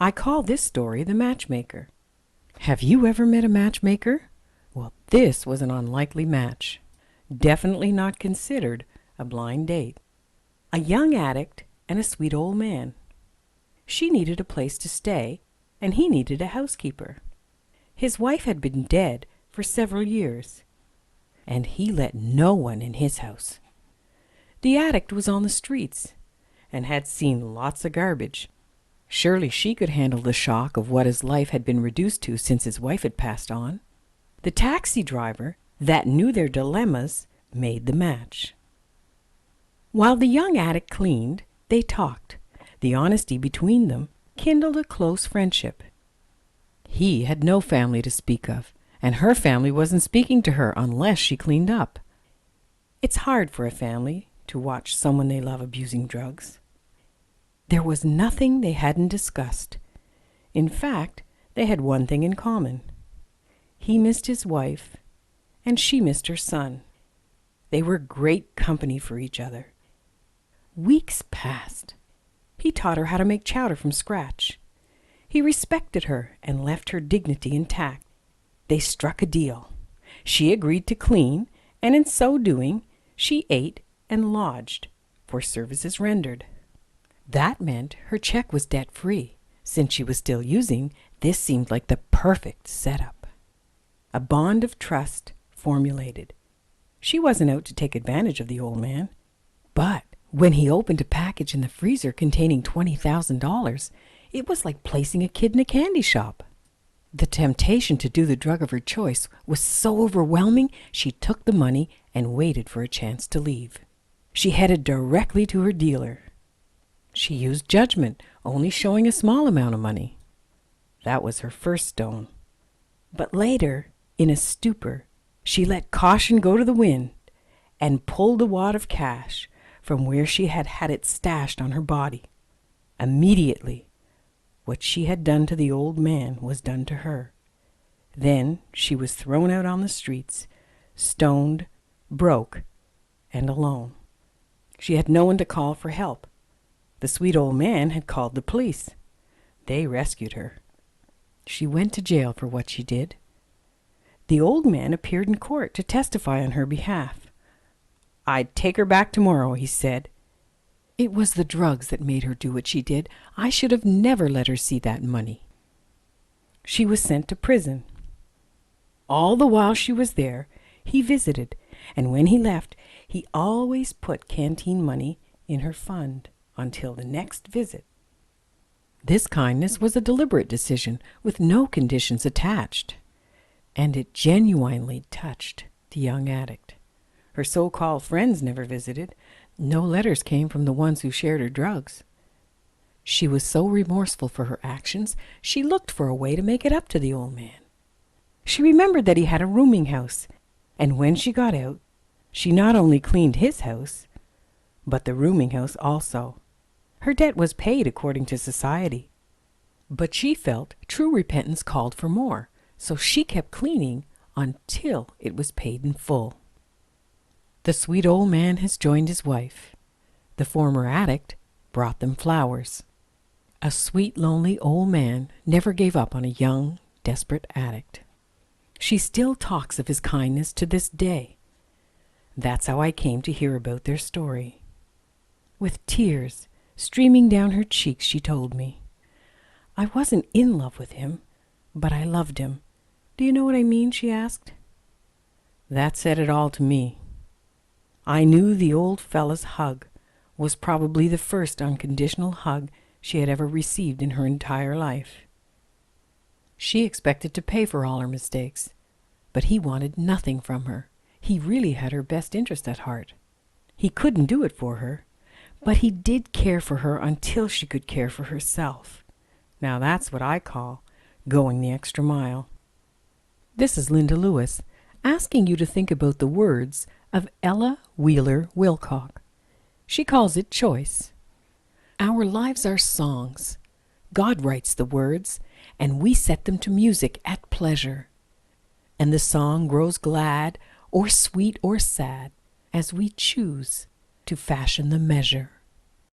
I call this story The Matchmaker. Have you ever met a matchmaker? Well, this was an unlikely match. Definitely not considered a blind date. A young addict and a sweet old man. She needed a place to stay, and he needed a housekeeper. His wife had been dead for several years, and he let no one in his house. The addict was on the streets and had seen lots of garbage. Surely she could handle the shock of what his life had been reduced to since his wife had passed on. The taxi driver, that knew their dilemmas, made the match. While the young addict cleaned, they talked. The honesty between them kindled a close friendship. He had no family to speak of, and her family wasn't speaking to her unless she cleaned up. It's hard for a family to watch someone they love abusing drugs. There was nothing they hadn't discussed. In fact, they had one thing in common. He missed his wife, and she missed her son. They were great company for each other. Weeks passed. He taught her how to make chowder from scratch. He respected her and left her dignity intact. They struck a deal. She agreed to clean, and in so doing, she ate and lodged for services rendered. That meant her check was debt-free. Since she was still using, this seemed like the perfect setup. A bond of trust formulated. She wasn't out to take advantage of the old man. But when he opened a package in the freezer containing $20,000, it was like placing a kid in a candy shop. The temptation to do the drug of her choice was so overwhelming, she took the money and waited for a chance to leave. She headed directly to her dealer. She used judgment, only showing a small amount of money. That was her first stone. But later, in a stupor, she let caution go to the wind and pulled a wad of cash from where she had had it stashed on her body. Immediately, what she had done to the old man was done to her. Then she was thrown out on the streets, stoned, broke, and alone. She had no one to call for help. The sweet old man had called the police. They rescued her. She went to jail for what she did. The old man appeared in court to testify on her behalf. "I'd take her back tomorrow," he said. "It was the drugs that made her do what she did. I should have never let her see that money." She was sent to prison. All the while she was there, he visited, and when he left, he always put canteen money in her fund until the next visit. This kindness was a deliberate decision with no conditions attached, and it genuinely touched the young addict. Her so-called friends never visited. No letters came from the ones who shared her drugs. She was so remorseful for her actions, she looked for a way to make it up to the old man. She remembered that he had a rooming house, and when she got out, she not only cleaned his house, but the rooming house also. Her debt was paid according to society. But she felt true repentance called for more, so she kept cleaning until it was paid in full. The sweet old man has joined his wife. The former addict brought them flowers. A sweet, lonely old man never gave up on a young, desperate addict. She still talks of his kindness to this day. That's how I came to hear about their story. With tears streaming down her cheeks, she told me, "I wasn't in love with him, but I loved him. Do you know what I mean?" she asked. That said it all to me. I knew the old fella's hug was probably the first unconditional hug she had ever received in her entire life. She expected to pay for all her mistakes, but he wanted nothing from her. He really had her best interest at heart. He couldn't do it for her, but he did care for her until she could care for herself. Now that's what I call going the extra mile. This is Linda Lewis, asking you to think about the words of Ella Wheeler Wilcock. She calls it choice. Our lives are songs. God writes the words, and we set them to music at pleasure. And the song grows glad or sweet or sad as we choose to fashion the measure.